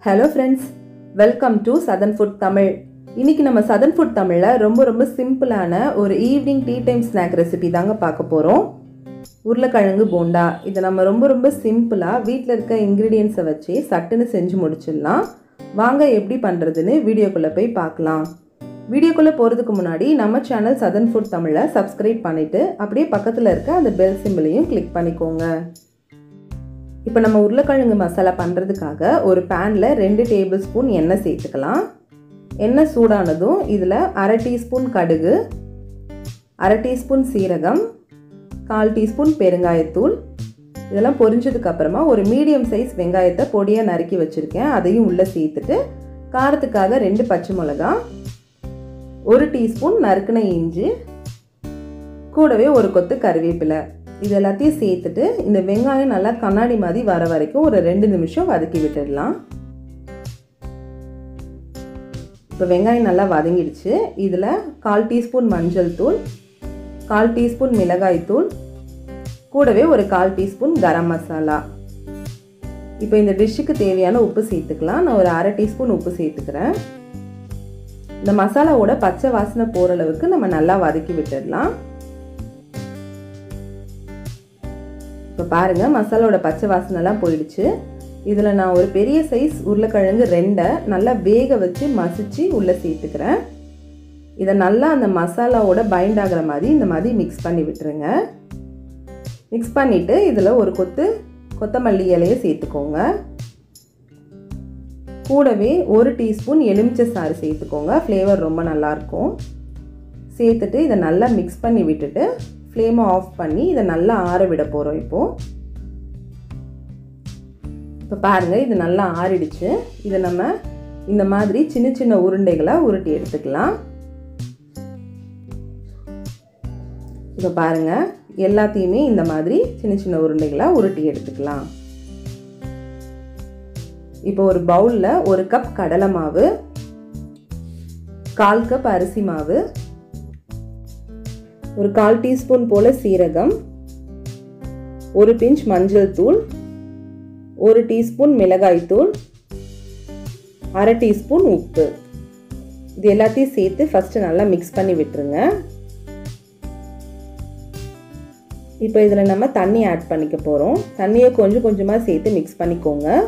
Hello friends, welcome to Southern Food Tamil. இன்னைக்கு நம்ம Southern Food Tamilல ரொம்ப சிம்பிளான ஒரு evening tea time snack recipe தாங்க பார்க்க போறோம். உருளைக்கிழங்கு போண்டா. இத நம்ம ரொம்ப சிம்பிளா வீட்ல இருக்க இன்கிரிடியன்ட்ஸை வச்சு சட்டுன்னு செஞ்சு முடிச்சிடலாம். வாங்க எப்படி பண்றதுன்னு வீடியோக்குள்ள போய் பார்க்கலாம். வீடியோக்குள்ள போறதுக்கு முன்னாடி நம்ம சேனல் Southern Food Tamilல Subscribe பண்ணிட்டு அப்படியே பக்கத்துல இருக்க அந்த பெல் சிம்பலையும் கிளிக் பண்ணிக்கோங்க. இப்போ நம்ம உருளைக்கிழங்கு மசாலா பண்றதுக்காக ஒரு panல 2 டேபிள்ஸ்பூன் எண்ணெய் சேர்த்துக்கலாம். எண்ணெய் சூடானதும் இதுல 1/2 டீஸ்பூன் கடுகு, 1/2 டீஸ்பூன் சீரகம், 1/4 டீஸ்பூன் பெருங்காயத்தூள் இதெல்லாம் பொரிஞ்சதுக்கு அப்புறமா ஒரு மீடியம் சைஸ் வெங்காயத்தை பொடியா நறுக்கி வச்சிருக்கேன். அதையும் உள்ள சேர்த்துட்டு காரத்துக்காக 2 பச்சை மிளகாய், 1 டீஸ்பூன் நறுக்குன இஞ்சி, கூடவே ஒரு கொத்து கறிவேப்பிலை இது எல்லாத்தையும் சேர்த்துட்டு இந்த வெங்காயம் நல்லா கண்ணாடி மாதிரி வர வரைக்கும் ஒரு 2 நிமிஷம் வதக்கி விட்டுடலாம். இப்போ வெங்காயம் நல்லா வதங்கிடுச்சு. இதில் 1/4 டீஸ்பூன் மஞ்சள் தூள், 1/4 டீஸ்பூன் மிளகாய் தூள், கூடவே ஒரு 1/4 டீஸ்பூன் கரம் மசாலா. இப்போ இந்த டிஷ்ஷுக்கு தேவையான உப்பு சேர்த்துக்கலாம். நான் ஒரு 1/2 டீஸ்பூன் உப்பு சேர்த்துக்கிறேன். இந்த மசாலாவோட பச்சை வாசனை போகிற அளவுக்கு நம்ம நல்லா வதக்கி விட்டுடலாம். இப்போ பாருங்கள் மசாலாவோட பச்சை வாசனைலாம் போயிடுச்சு. இதில் நான் ஒரு பெரிய சைஸ் உருளைக்கிழங்கு 2 நல்லா வேக வச்சு மசிச்சு உள்ளே சேர்த்துக்கிறேன். இதை நல்லா அந்த மசாலாவோட பைண்ட் ஆகிற மாதிரி இந்த மாதிரி மிக்ஸ் பண்ணி விட்டுருங்க. மிக்ஸ் பண்ணிவிட்டு இதில் ஒரு கொத்தமல்லி இலையை சேர்த்துக்கோங்க. கூடவே 1 டீஸ்பூன் எலுமிச்சை சாறு சேர்த்துக்கோங்க. ஃப்ளேவர் ரொம்ப நல்லாயிருக்கும். சேர்த்துட்டு இதை நல்லா மிக்ஸ் பண்ணி விட்டுட்டு ஃப்ளேமை ஆஃப் பண்ணி இதை நல்லா ஆற விட போகிறோம். இப்போ பாருங்கள் இது நல்லா ஆறிடுச்சு. இதை நம்ம இந்த மாதிரி சின்ன சின்ன உருண்டைகளாக உருட்டி எடுத்துக்கலாம். இப்போ பாருங்கள் எல்லாத்தையுமே இந்த மாதிரி சின்ன சின்ன உருண்டைகளாக உருட்டி எடுத்துக்கலாம். இப்போ ஒரு பவுலில் 1 கப் கடலை மாவு, 1/4 கப் அரிசி மாவு, ஒரு 1/4 டீஸ்பூன் போல் சீரகம், ஒரு பிஞ்ச் மஞ்சள் தூள், 1 டீஸ்பூன் மிளகாய் தூள், 1/2 டீஸ்பூன் உப்பு இது எல்லாத்தையும் சேர்த்து ஃபஸ்ட்டு நல்லா மிக்ஸ் பண்ணி விட்டுருங்க. இப்போ இதில் நம்ம தண்ணி ஆட் பண்ணிக்க போகிறோம். தண்ணியை கொஞ்சம் கொஞ்சமாக சேர்த்து மிக்ஸ் பண்ணிக்கோங்க.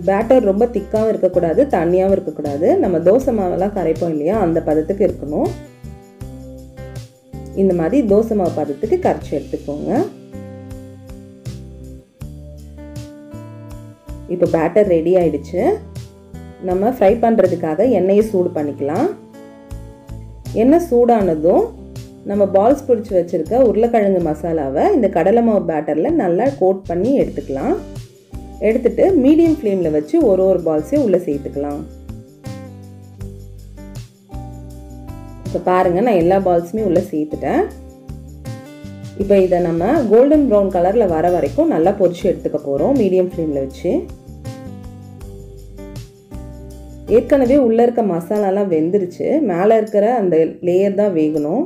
பேட்டர் ரொம்ப திக்காகவும் இருக்கக்கூடாது, தண்ணியாகவும் இருக்கக்கூடாது. நம்ம தோசை மாவெல்லாம் கரைப்போம் இல்லையா, அந்த பதத்துக்கு இருக்கணும். இந்த மாதிரி தோசை மாவு பதத்துக்கு கரைச்சி எடுத்துக்கோங்க. இப்போ பேட்டர் ரெடி ஆயிடுச்சு. நம்ம ஃப்ரை பண்ணுறதுக்காக எண்ணெயை சூடு பண்ணிக்கலாம். எண்ணெய் சூடானதும் நம்ம பால்ஸ் பிடிச்சி வச்சுருக்க உருளைக்கிழங்கு மசாலாவை இந்த கடலை மாவு பேட்டரில் நல்லா கோட் பண்ணி எடுத்துக்கலாம். எடுத்துட்டு மீடியம் ஃப்ளேமில் வச்சு ஒரு பால்ஸையும் உள்ளே சேர்த்துக்கலாம். இப்போ பாருங்கள் நான் எல்லா பால்ஸுமே உள்ளே சேர்த்துட்டேன். இப்போ இதை நம்ம கோல்டன் ப்ரௌன் கலரில் வர வரைக்கும் நல்லா பொரிச்சு எடுத்துக்க போகிறோம் மீடியம் ஃப்ளேமில் வச்சு. ஏற்கனவே உள்ளே இருக்க மசாலாலாம் வெந்துருச்சு, மேலே இருக்கிற அந்த லேயர் தான் வேகணும்.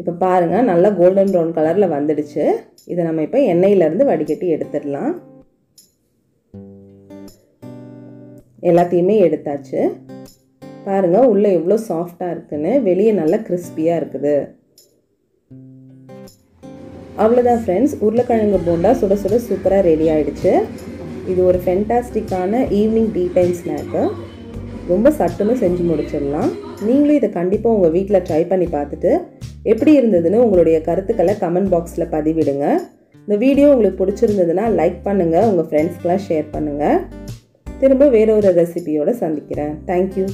இப்போ பாருங்கள் நல்லா கோல்டன் ப்ரௌன் கலரில் வந்துடுச்சு. இதை நம்ம இப்போ எண்ணெயிலேருந்து வடிகட்டி எடுத்துடலாம். எல்லாத்தையுமே எடுத்தாச்சு. பாருங்கள் உள்ளே எவ்வளோ சாஃப்டாக இருக்குன்னு, வெளியே நல்லா கிறிஸ்பியாக இருக்குது. அவ்வளோதான் ஃப்ரெண்ட்ஸ், உருளைக்கிழங்கு போண்டா சுட சுட சூப்பராக ரெடி ஆகிடுச்சு. இது ஒரு ஃபென்டாஸ்டிக்கான ஈவினிங் டீ டைம் ஸ்நாக்கு. ரொம்ப சட்டுன்னு செஞ்சு முடிச்சிடலாம். நீங்களும் இதை கண்டிப்பாக உங்கள் வீட்டில் ட்ரை பண்ணி பார்த்துட்டு எப்படி இருந்ததுன்னு உங்களுடைய கருத்துக்களை கமெண்ட் பாக்ஸில் பதிவிடுங்க. இந்த வீடியோ உங்களுக்கு பிடிச்சிருந்ததுன்னா லைக் பண்ணுங்கள், உங்கள் ஃப்ரெண்ட்ஸ்க்கெலாம் ஷேர் பண்ணுங்கள். திரும்ப வேற ஒரு ரெசிபியோடு சந்திக்கிறேன். தேங்க்யூ.